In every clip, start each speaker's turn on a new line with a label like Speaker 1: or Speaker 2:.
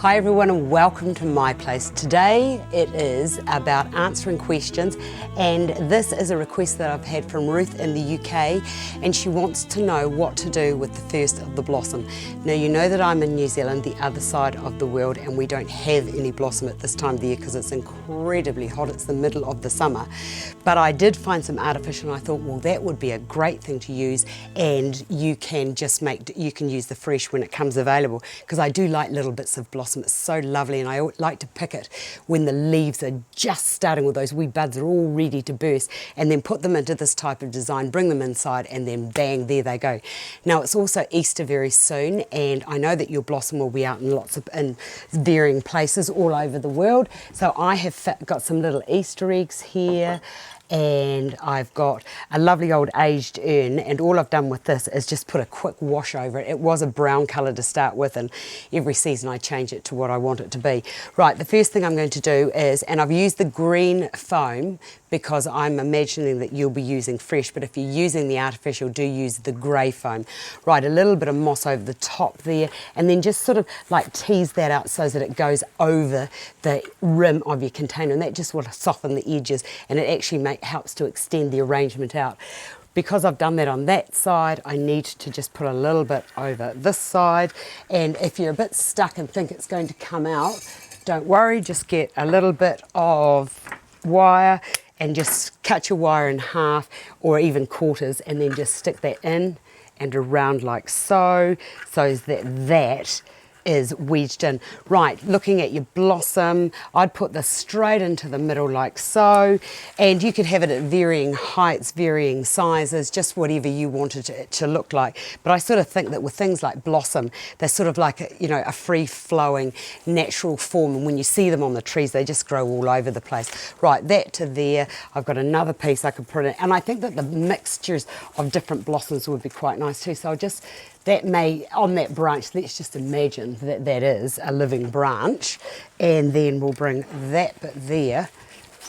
Speaker 1: Hi everyone and welcome to my place. Today it is about answering questions, and this is a request that I've had from Ruth in the UK, and she wants to know what to do with the first of the blossom. Now you know that I'm in New Zealand, the other side of the world, and we don't have any blossom at this time of the year because it's incredibly hot. It's the middle of the summer. But I did find some artificial and I thought, well, that would be a great thing to use, and you can use the fresh when it comes available, because I do like little bits of blossom. It's so lovely, and I like to pick it when the leaves are just starting, with those wee buds are all ready to burst, and then put them into this type of design, bring them inside, and then bang, there they go. Now it's also Easter very soon, and I know that your blossom will be out in varying places all over the world. So I have got some little Easter eggs here, and I've got a lovely old aged urn, and all I've done with this is just put a quick wash over it. It was a brown colour to start with, and every season I change it to what I want it to be. Right, the first thing I'm going to do is, and I've used the green foam because I'm imagining that you'll be using fresh, but if you're using the artificial, do use the grey foam. Right, a little bit of moss over the top there, and then just sort of like tease that out so that it goes over the rim of your container, and that just will soften the edges, and it actually helps to extend the arrangement out. Because I've done that on that side, I need to just put a little bit over this side, and if you're a bit stuck and think it's going to come out, don't worry, just get a little bit of wire and just cut your wire in half or even quarters, and then just stick that in and around like so that is wedged in. Right, looking at your blossom, I'd put this straight into the middle like so, and you could have it at varying heights, varying sizes, just whatever you wanted it to look like. But I sort of think that with things like blossom, they're sort of like a free-flowing natural form, and when you see them on the trees, they just grow all over the place. Right, that to there. I've got another piece I could put in, and I think that the mixtures of different blossoms would be quite nice too. So I'll just, on that branch, let's just imagine that that is a living branch, and then we'll bring that bit there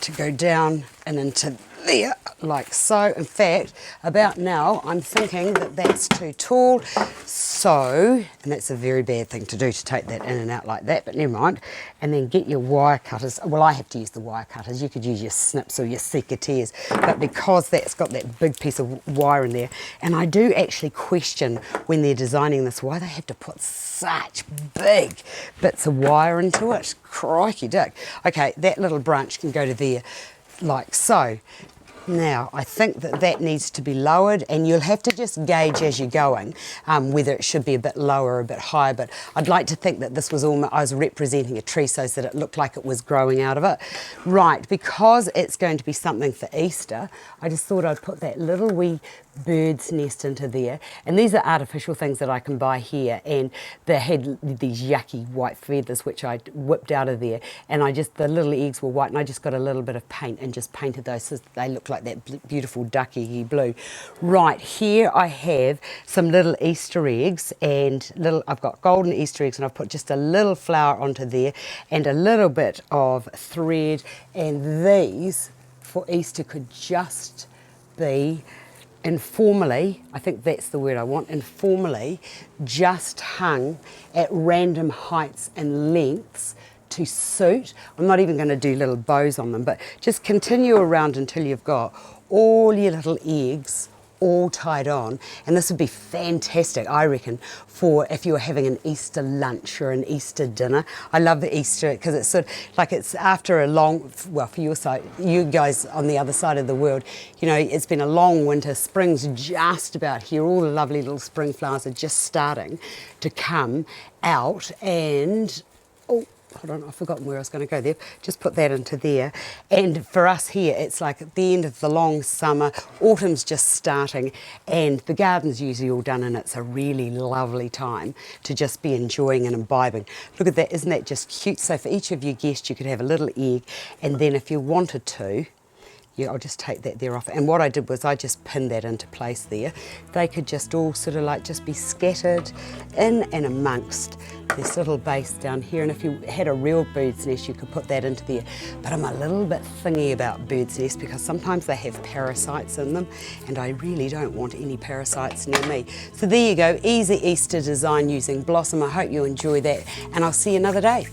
Speaker 1: to go down and into there like so. In fact, about now I'm thinking that that's too tall, so, and that's a very bad thing to do, to take that in and out like that, but never mind. And then get your wire cutters. Well, I have to use the wire cutters. You could use your snips or your secateurs, but because that's got that big piece of wire in there, and I do actually question when they're designing this why they have to put such big bits of wire into it. Crikey dick. Okay, that little branch can go to there like so. Now, I think that that needs to be lowered, and you'll have to just gauge as you're going whether it should be a bit lower or a bit higher, but I'd like to think that this was I was representing a tree so that it looked like it was growing out of it. Right, because it's going to be something for Easter, I just thought I'd put that little wee bird's nest into there, and these are artificial things that I can buy here, and they had these yucky white feathers which I whipped out of there, and the little eggs were white, and I just got a little bit of paint and just painted those so that they look like that beautiful ducky blue. Right, here I have some little Easter eggs, and I've got golden Easter eggs, and I've put just a little flower onto there and a little bit of thread, and these for Easter could just be informally, I think that's the word I want, informally just hung at random heights and lengths to suit. I'm not even going to do little bows on them, but just continue around until you've got all your little eggs all tied on, and this would be fantastic, I reckon, for if you were having an Easter lunch or an Easter dinner. I love the Easter because it's sort of like it's after a long, well, for your side, you guys on the other side of the world, it's been a long winter. Spring's just about here. All the lovely little spring flowers are just starting to come out, and hold on, I've forgotten where I was going to go there. Just put that into there. And for us here, it's like at the end of the long summer, autumn's just starting, and the garden's usually all done, and it's a really lovely time to just be enjoying and imbibing. Look at that, isn't that just cute? So for each of your guests, you could have a little egg, and then if you wanted to, yeah, I'll just take that there off. And what I did was I just pinned that into place there. They could just all sort of like just be scattered in and amongst this little base down here. And if you had a real bird's nest, you could put that into there. But I'm a little bit thingy about bird's nests because sometimes they have parasites in them, and I really don't want any parasites near me. So there you go, easy Easter design using blossom. I hope you enjoy that, and I'll see you another day.